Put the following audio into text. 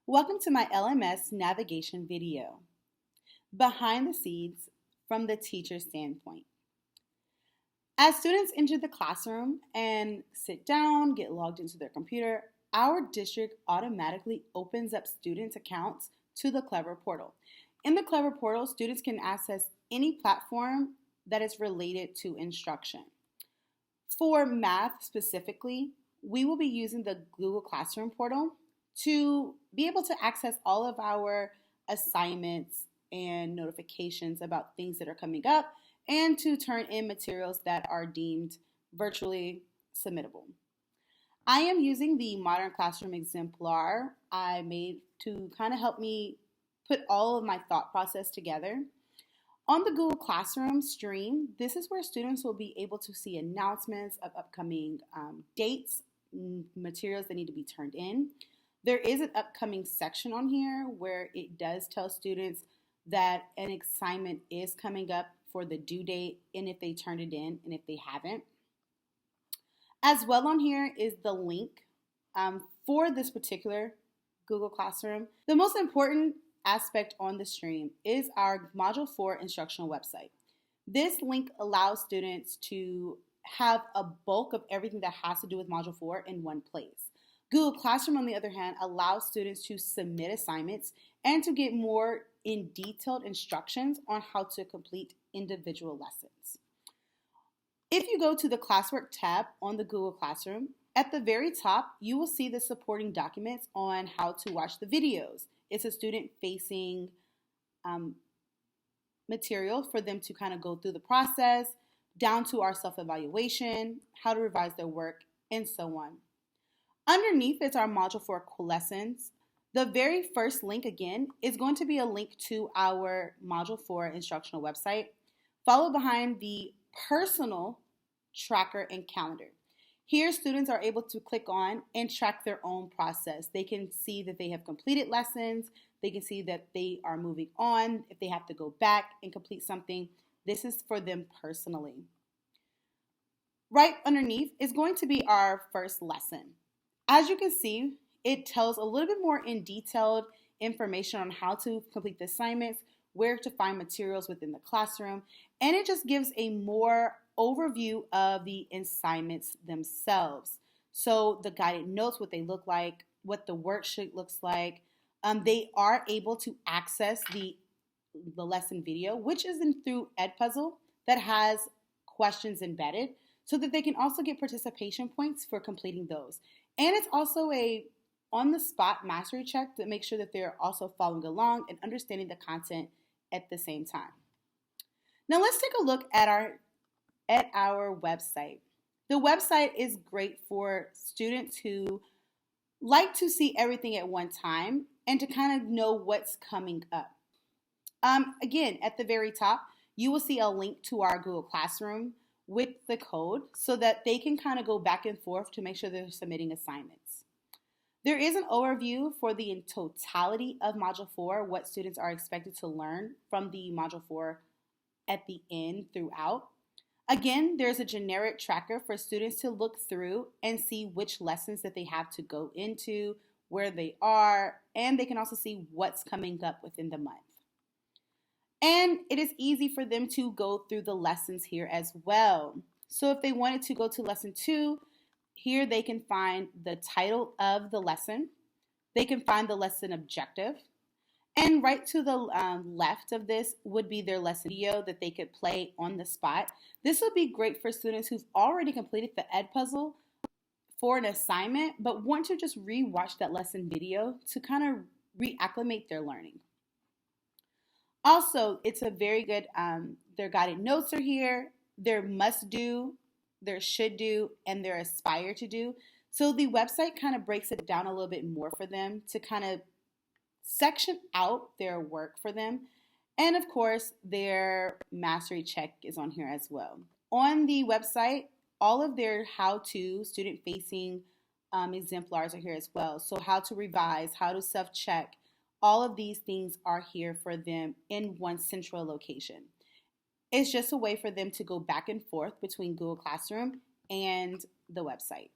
Welcome to my LMS navigation video, behind the scenes from the teacher's standpoint. As students enter the classroom and sit down, get logged into their computer, our district automatically opens up students' accounts to the Clever portal. In the Clever portal, students can access any platform that is related to instruction. For math specifically, we will be using the Google Classroom portal to be able to access all of our assignments and notifications about things that are coming up and to turn in materials that are deemed virtually submittable. I am using the Modern Classroom exemplar I made to kind of help me put all of my thought process together. On the Google Classroom stream, this is where students will be able to see announcements of upcoming dates, materials that need to be turned in. There is an upcoming section on here where it does tell students that an assignment is coming up for the due date and if they turned it in and if they haven't. As well on here is the link for this particular Google Classroom. The most important aspect on the stream is our Module 4 instructional website. This link allows students to have a bulk of everything that has to do with Module 4 in one place. Google Classroom, on the other hand, allows students to submit assignments and to get more in detailed instructions on how to complete individual lessons. If you go to the Classwork tab on the Google Classroom, at the very top, you will see the supporting documents on how to watch the videos. It's a student-facing material for them to kind of go through the process, down to our self-evaluation, how to revise their work, and so on. Underneath is our Module 4 lessons. The very first link, again, is going to be a link to our Module 4 instructional website, followed behind the personal tracker and calendar. Here, students are able to click on and track their own process. They can see that they have completed lessons. They can see that they are moving on. If they have to go back and complete something, this is for them personally. Right underneath is going to be our first lesson. As you can see, it tells a little bit more in detailed information on how to complete the assignments, where to find materials within the classroom, and it just gives a more overview of the assignments themselves. So the guided notes, what they look like, what the worksheet looks like. They are able to access the lesson video, which is through Edpuzzle, that has questions embedded, so that they can also get participation points for completing those. And it's also a on-the-spot mastery check to make sure that they're also following along and understanding the content at the same time. Now let's take a look at our website. The website is great for students who like to see everything at one time and to kind of know what's coming up. Again, at the very top, you will see a link to our Google Classroom with the code so that they can kind of go back and forth to make sure they're submitting assignments. There is an overview for the totality of Module 4, what students are expected to learn from the Module 4 at the end throughout. Again, there's a generic tracker for students to look through and see which lessons that they have to go into, where they are, and they can also see what's coming up within the month. And it is easy for them to go through the lessons here as well. So if they wanted to go to lesson 2, here they can find the title of the lesson. They can find the lesson objective. And right to the left of this would be their lesson video that they could play on the spot. This would be great for students who've already completed the Edpuzzle for an assignment, but want to just re-watch that lesson video to kind of reacclimate their learning. Also, it's a very good, their guided notes are here, their must do, their should do, and their aspire to do. So the website kind of breaks it down a little bit more for them to kind of section out their work for them. And of course, their mastery check is on here as well. On the website, all of their how-to student-facing exemplars are here as well. So how to revise, how to self-check, all of these things are here for them in one central location. It's just a way for them to go back and forth between Google Classroom and the website.